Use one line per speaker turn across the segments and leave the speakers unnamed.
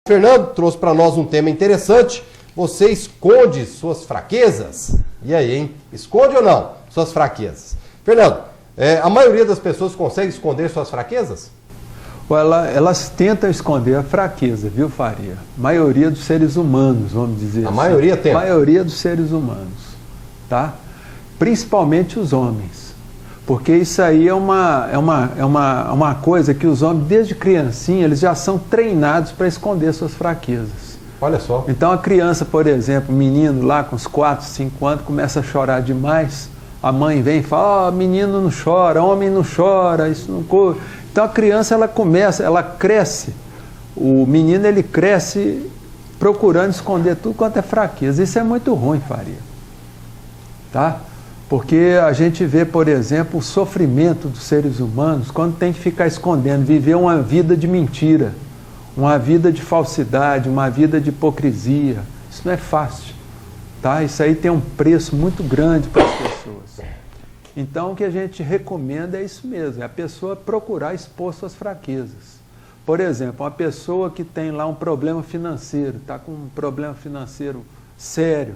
Fernando trouxe para nós um tema interessante. Você esconde suas fraquezas? E aí, hein? Esconde ou não suas fraquezas? Fernando, a maioria das pessoas consegue esconder suas fraquezas?
Elas tentam esconder a fraqueza, viu, Faria? A maioria dos seres humanos, vamos dizer assim.
A maioria tenta?
A maioria dos seres humanos, tá? Principalmente os homens. Porque isso aí é uma coisa que os homens, desde criancinha, eles já são treinados para esconder suas fraquezas.
Olha só.
Então a criança, por exemplo, menino lá com uns 4, 5 anos, começa a chorar demais, a mãe vem e fala, menino não chora, homem não chora, isso não... Então a criança, ela cresce, o menino ele cresce procurando esconder tudo quanto é fraqueza. Isso é muito ruim, Faria. Tá? Porque a gente vê, por exemplo, o sofrimento dos seres humanos quando tem que ficar escondendo, viver uma vida de mentira, uma vida de falsidade, uma vida de hipocrisia. Isso não é fácil. Tá? Isso aí tem um preço muito grande para as pessoas. Então o que a gente recomenda é isso mesmo, é a pessoa procurar expor suas fraquezas. Por exemplo, uma pessoa que tem lá um problema financeiro, está com um problema financeiro sério.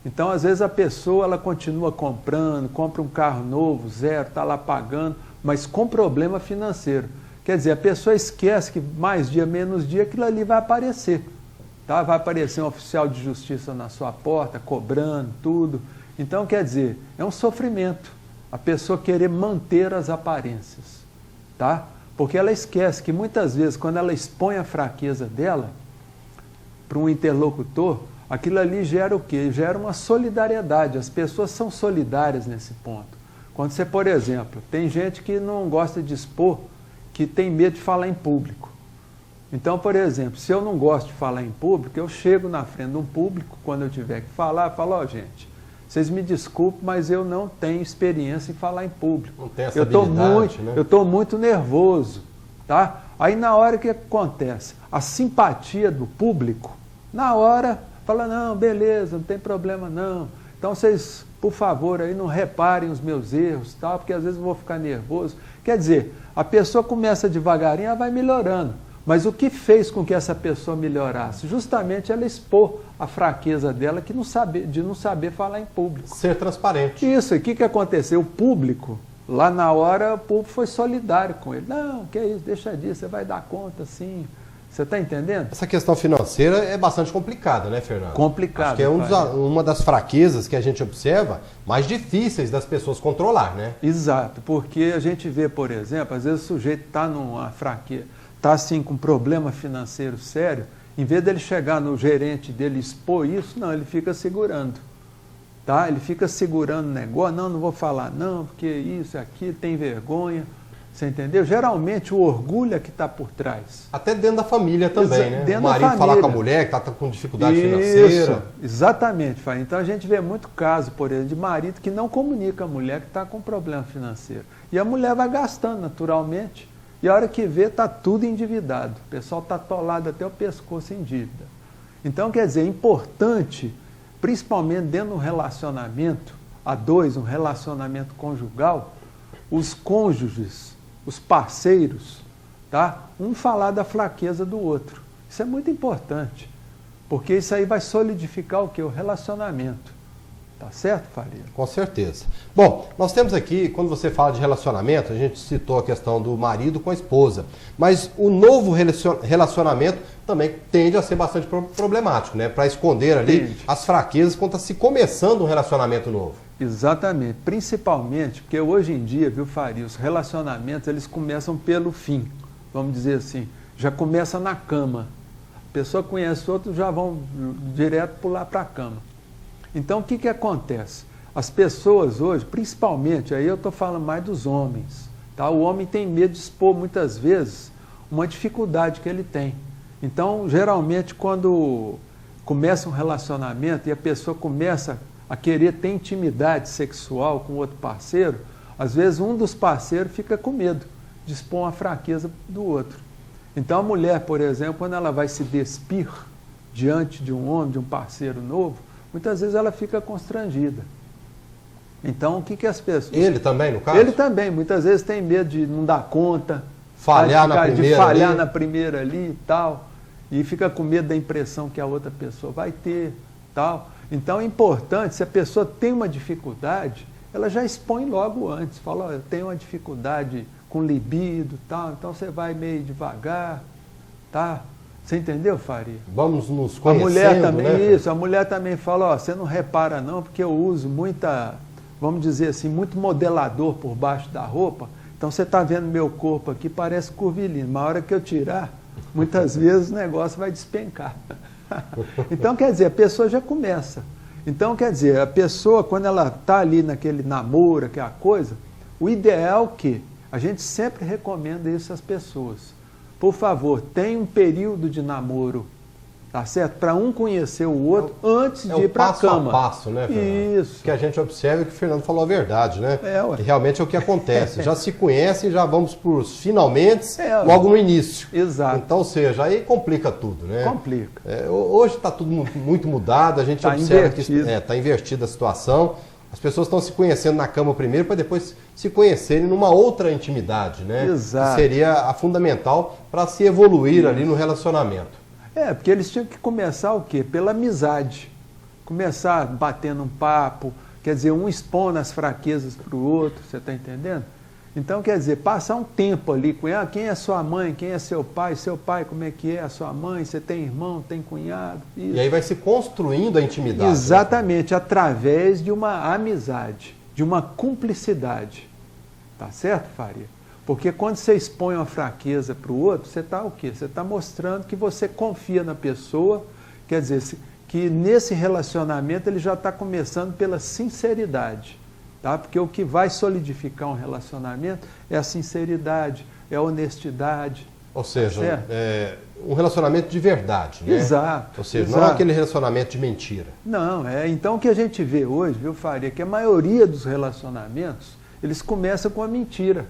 Então, às vezes, a pessoa ela continua comprando, compra um carro novo, zero, está lá pagando, mas com problema financeiro. Quer dizer, a pessoa esquece que mais dia, menos dia, aquilo ali vai aparecer. Tá? Vai aparecer um oficial de justiça na sua porta, cobrando tudo. Então, quer dizer, é um sofrimento a pessoa querer manter as aparências. Tá? Porque ela esquece que muitas vezes, quando ela expõe a fraqueza dela para um interlocutor, aquilo ali gera o quê? Gera uma solidariedade. As pessoas são solidárias nesse ponto. Quando você, por exemplo, tem gente que não gosta de expor, que tem medo de falar em público. Então, por exemplo, se eu não gosto de falar em público, eu chego na frente de um público, quando eu tiver que falar, eu falo, gente, vocês me desculpem, mas eu não tenho experiência em falar em público.
Não tem essa habilidade, né?
Eu estou muito nervoso. Tá? Aí, na hora, o que acontece? A simpatia do público, na hora... Fala, não, beleza, não tem problema não. Então vocês, por favor, aí não reparem os meus erros, tal, porque às vezes eu vou ficar nervoso. Quer dizer, a pessoa começa devagarinho, ela vai melhorando. Mas o que fez com que essa pessoa melhorasse? Justamente ela expor a fraqueza dela de não saber falar em público.
Ser transparente.
Isso, e o que aconteceu? O público, lá na hora, o público foi solidário com ele. Não, que é isso, deixa disso, você vai dar conta, sim. Você está entendendo?
Essa questão financeira é bastante complicada, né, Fernando?
Complicado.
Acho que é uma das fraquezas que a gente observa mais difíceis das pessoas controlar, né?
Exato, porque a gente vê, por exemplo, às vezes o sujeito está numa fraqueza, está assim com um problema financeiro sério, em vez dele chegar no gerente dele expor isso, não, ele fica segurando. Tá? Ele fica segurando o negócio, não vou falar não, porque isso, aquilo, tem vergonha. Você entendeu? Geralmente o orgulho é que está por trás.
Até dentro da família também, né?
Dentro
o marido falar com a mulher que está com dificuldade financeira.
Exatamente, Fábio. Então a gente vê muito caso, por exemplo, de marido que não comunica a mulher que está com problema financeiro. E a mulher vai gastando naturalmente. E a hora que vê, está tudo endividado. O pessoal está atolado até o pescoço em dívida. Então, quer dizer, é importante, principalmente dentro de um relacionamento a dois, um relacionamento conjugal, os cônjuges, os parceiros, tá? Um falar da fraqueza do outro. Isso é muito importante, porque isso aí vai solidificar o quê? O relacionamento. Tá certo, Faria?
Com certeza. Bom, nós temos aqui, quando você fala de relacionamento, a gente citou a questão do marido com a esposa, mas o novo relacionamento também tende a ser bastante problemático, né? Para esconder ali as fraquezas quando está se começando um relacionamento novo.
Exatamente, principalmente porque hoje em dia, viu, Faria, os relacionamentos eles começam pelo fim, vamos dizer assim, já começa na cama. A pessoa conhece o outro, já vão direto pular para a cama. Então o que acontece? As pessoas hoje, principalmente, aí eu estou falando mais dos homens, tá? O homem tem medo de expor muitas vezes uma dificuldade que ele tem. Então, geralmente, quando começa um relacionamento e a pessoa começa a querer ter intimidade sexual com outro parceiro, às vezes um dos parceiros fica com medo de expor uma fraqueza do outro. Então a mulher, por exemplo, quando ela vai se despir diante de um homem, de um parceiro novo, muitas vezes ela fica constrangida. Então o que as pessoas...
Ele também, no caso?
Ele também, muitas vezes tem medo de não dar conta,
falhar
na primeira ali e tal. e fica com medo da impressão que a outra pessoa vai ter, tal. Então é importante, se a pessoa tem uma dificuldade, ela já expõe logo antes, fala, eu tenho uma dificuldade com libido, tal, então você vai meio devagar, tá? Você entendeu, Faria?
Vamos nos conhecendo,
a mulher também,
né?
Isso, a mulher também fala, ó, você não repara não, porque eu uso muita, vamos dizer assim, muito modelador por baixo da roupa, então você está vendo meu corpo aqui, parece curvilíneo, mas a hora que eu tirar, muitas vezes o negócio vai despencar. Então, quer dizer, a pessoa já começa. Então, quer dizer, a pessoa, quando ela está ali naquele namoro, aquela coisa, o ideal é que a gente sempre recomenda isso às pessoas. Por favor, tenha um período de namoro, tá certo? Para um conhecer o outro antes de ir para a cama.
É passo a passo, né, Fernando?
Isso.
Que a gente observa que o Fernando falou a verdade, né?
Ué.
Que realmente é o que acontece. Já se conhecem, já vamos para os finalmente,
Ué.
logo no início.
Exato.
Então, ou seja, aí complica tudo, né?
Complica.
Hoje está tudo muito mudado, a gente observa que está invertida a situação. As pessoas estão se conhecendo na cama primeiro para depois se conhecerem numa outra intimidade, né?
Exato.
Que seria a fundamental para se evoluir ali no relacionamento.
Porque eles tinham que começar o quê? Pela amizade. Começar batendo um papo, quer dizer, um expondo as fraquezas para o outro, você está entendendo? Então, quer dizer, passar um tempo ali com ela, quem é sua mãe, quem é seu pai, como é que é a sua mãe, você tem irmão, tem cunhado. Isso.
E aí vai se construindo a intimidade.
Exatamente, né? Através de uma amizade, de uma cumplicidade. Tá certo, Faria? Porque quando você expõe uma fraqueza para o outro, você está o quê? Você está mostrando que você confia na pessoa, quer dizer, que nesse relacionamento ele já está começando pela sinceridade. Tá? Porque o que vai solidificar um relacionamento é a sinceridade, é a honestidade.
Ou seja,
tá
um relacionamento de verdade, né?
Exato.
Ou seja,
exato.
não é aquele relacionamento de mentira.
Não, então o que a gente vê hoje, viu, Faria, que a maioria dos relacionamentos, eles começam com a mentira.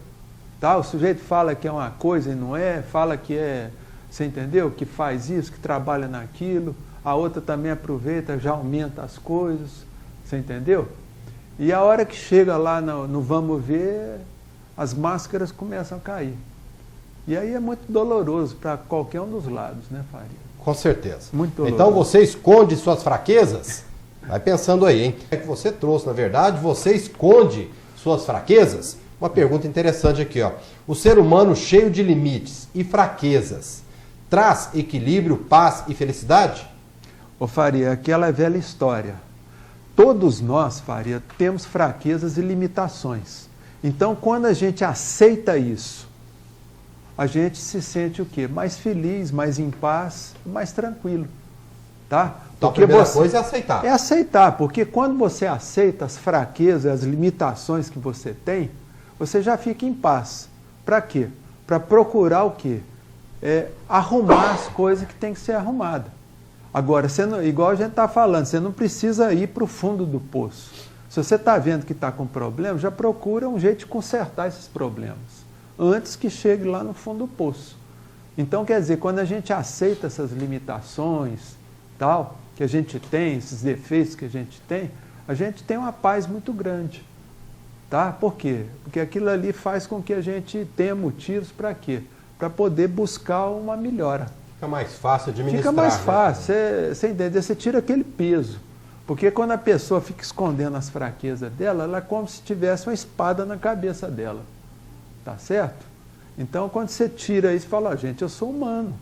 Tá? O sujeito fala que é uma coisa e não é, fala que é, você entendeu? Que faz isso, que trabalha naquilo, a outra também aproveita, já aumenta as coisas, você entendeu? E a hora que chega lá no vamos ver, as máscaras começam a cair. E aí é muito doloroso para qualquer um dos lados, né, Faria?
Com certeza.
Muito doloroso.
Então você esconde suas fraquezas? Vai pensando aí, hein? É que você trouxe, na verdade, você esconde suas fraquezas? Uma pergunta interessante aqui, ó. O ser humano cheio de limites e fraquezas traz equilíbrio, paz e felicidade?
Ô Faria, aquela é velha história. Todos nós, Faria, temos fraquezas e limitações. Então, quando a gente aceita isso, a gente se sente o quê? Mais feliz, mais em paz, mais tranquilo. Tá?
Então, porque a primeira coisa é aceitar.
É aceitar, porque quando você aceita as fraquezas, as limitações que você tem, você já fica em paz. Para quê? Para procurar o quê? Arrumar as coisas que tem que ser arrumadas. Agora, igual a gente está falando, você não precisa ir para o fundo do poço. Se você está vendo que está com problema, já procura um jeito de consertar esses problemas, antes que chegue lá no fundo do poço. Então, quer dizer, quando a gente aceita essas limitações, tal, que a gente tem, esses defeitos que a gente tem uma paz muito grande. Tá? Por quê? Porque aquilo ali faz com que a gente tenha motivos para quê? Para poder buscar uma melhora.
Fica mais fácil administrar.
Fica mais fácil, você entende? Você tira aquele peso. Porque quando a pessoa fica escondendo as fraquezas dela, ela é como se tivesse uma espada na cabeça dela. Tá certo? Então, quando você tira isso, fala, gente, eu sou humano.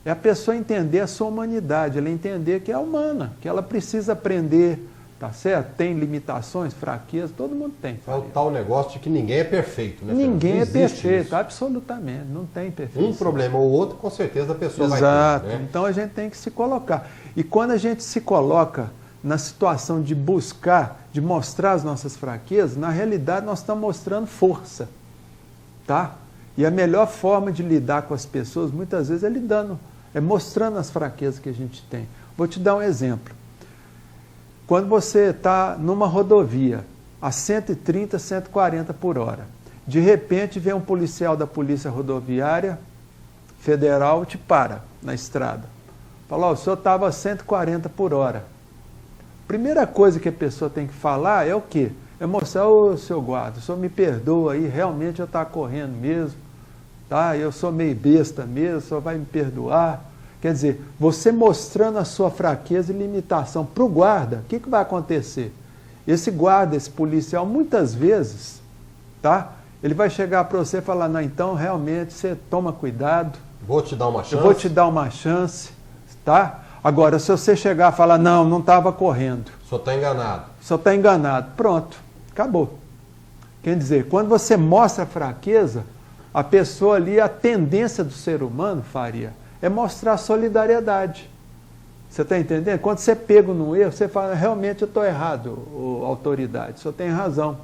É a pessoa entender a sua humanidade, ela entender que é humana, que ela precisa aprender, tá certo? Tem limitações, fraquezas, todo mundo tem.
É o tal negócio de que ninguém é perfeito, né?
Ninguém é perfeito, isso. Absolutamente, não tem perfeição.
Um problema ou outro, com certeza a pessoa vai ter. Né?
Então a gente tem que se colocar. E quando a gente se coloca na situação de buscar, de mostrar as nossas fraquezas, na realidade nós estamos mostrando força, tá? E a melhor forma de lidar com as pessoas, muitas vezes, é mostrando as fraquezas que a gente tem. Vou te dar um exemplo. Quando você está numa rodovia, a 130, 140 por hora, de repente vem um policial da Polícia Rodoviária Federal e te para na estrada. Fala, o senhor estava a 140 por hora. Primeira coisa que a pessoa tem que falar é o quê? É mostrar, ô seu guarda, o senhor me perdoa aí, realmente eu estava correndo mesmo, tá? Eu sou meio besta mesmo, o senhor vai me perdoar. Quer dizer, você mostrando a sua fraqueza e limitação para o guarda, o que vai acontecer? Esse guarda, esse policial, muitas vezes, tá? Ele vai chegar para você e falar, não, então realmente você toma cuidado.
Vou te dar uma chance.
Eu vou te dar uma chance, tá? Agora, se você chegar e falar, não estava correndo.
Só está enganado.
Só está enganado. Pronto, acabou. Quer dizer, quando você mostra a fraqueza, a pessoa ali, a tendência do ser humano, Faria, é mostrar solidariedade. Você está entendendo? Quando você pega num erro, você fala, realmente eu estou errado, autoridade, o senhor tem razão.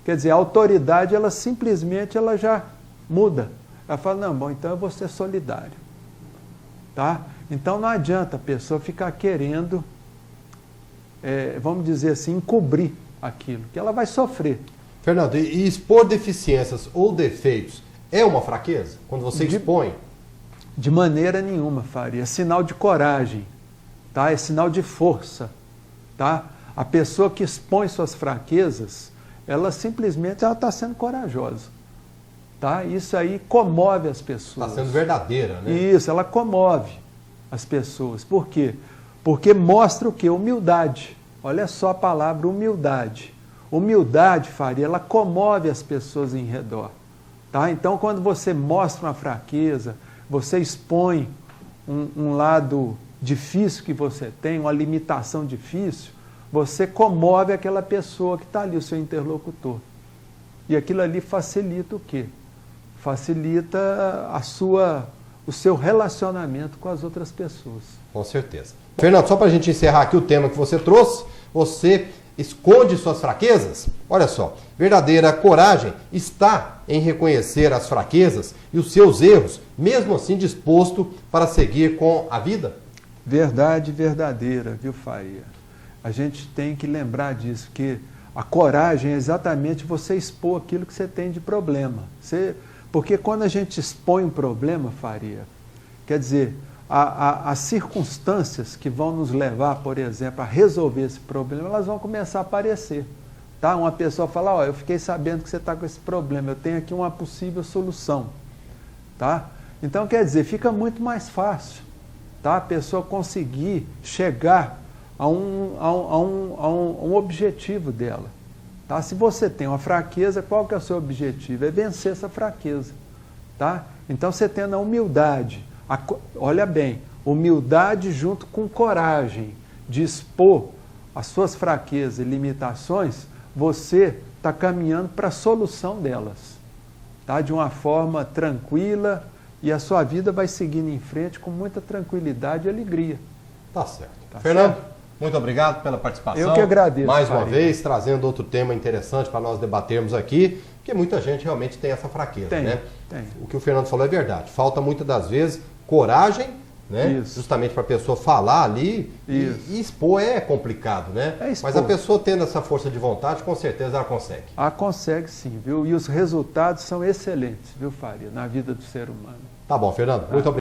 Quer dizer, a autoridade, ela simplesmente ela já muda. Ela fala, não, bom, então eu vou ser solidário. Tá? Então não adianta a pessoa ficar querendo, vamos dizer assim, encobrir aquilo, que ela vai sofrer.
Fernando, e expor deficiências ou defeitos é uma fraqueza? Quando você expõe?
De maneira nenhuma, Faria. É sinal de coragem, tá? É sinal de força. Tá? A pessoa que expõe suas fraquezas, ela simplesmente está sendo corajosa. Tá? Isso aí comove as pessoas.
Está sendo verdadeira, né?
Isso, ela comove as pessoas. Por quê? Porque mostra o quê? Humildade. Olha só a palavra humildade. Humildade, Faria, ela comove as pessoas em redor. Tá? Então, quando você mostra uma fraqueza, você expõe um lado difícil que você tem, uma limitação difícil, você comove aquela pessoa que está ali, o seu interlocutor. E aquilo ali facilita o quê? Facilita o seu relacionamento com as outras pessoas.
Com certeza. Fernando, só para a gente encerrar aqui o tema que você trouxe, você esconde suas fraquezas? Olha só, verdadeira coragem está em reconhecer as fraquezas e os seus erros, mesmo assim disposto para seguir com a vida?
Verdade verdadeira, viu, Faria? A gente tem que lembrar disso, que a coragem é exatamente você expor aquilo que você tem de problema. Porque quando a gente expõe um problema, Faria, quer dizer, as circunstâncias que vão nos levar, por exemplo, a resolver esse problema, elas vão começar a aparecer. Tá? Uma pessoa fala, ó, eu fiquei sabendo que você está com esse problema, eu tenho aqui uma possível solução. Tá? Então, quer dizer, fica muito mais fácil, tá? A pessoa conseguir chegar a um objetivo dela. Tá? Se você tem uma fraqueza, qual que é o seu objetivo? É vencer essa fraqueza. Tá? Então, você tendo a humildade, olha bem, humildade junto com coragem de expor as suas fraquezas e limitações, você está caminhando para a solução delas, tá? De uma forma tranquila, e a sua vida vai seguindo em frente com muita tranquilidade e alegria.
Tá certo.
Tá
Fernando,
certo?
muito obrigado pela participação.
Eu que agradeço.
Mais uma
Faria.
vez, trazendo outro tema interessante para nós debatermos aqui, porque muita gente realmente tem essa fraqueza, né?
Tem.
O que o Fernando falou é verdade. Falta muitas das vezes coragem, né?
Isso.
Justamente para a pessoa falar ali
Isso.
e expor é complicado, né?
É expor.
Mas a pessoa tendo essa força de vontade, com certeza ela consegue.
Consegue sim, viu? E os resultados são excelentes, viu, Faria, na vida do ser humano.
Tá bom, Fernando. Muito obrigado.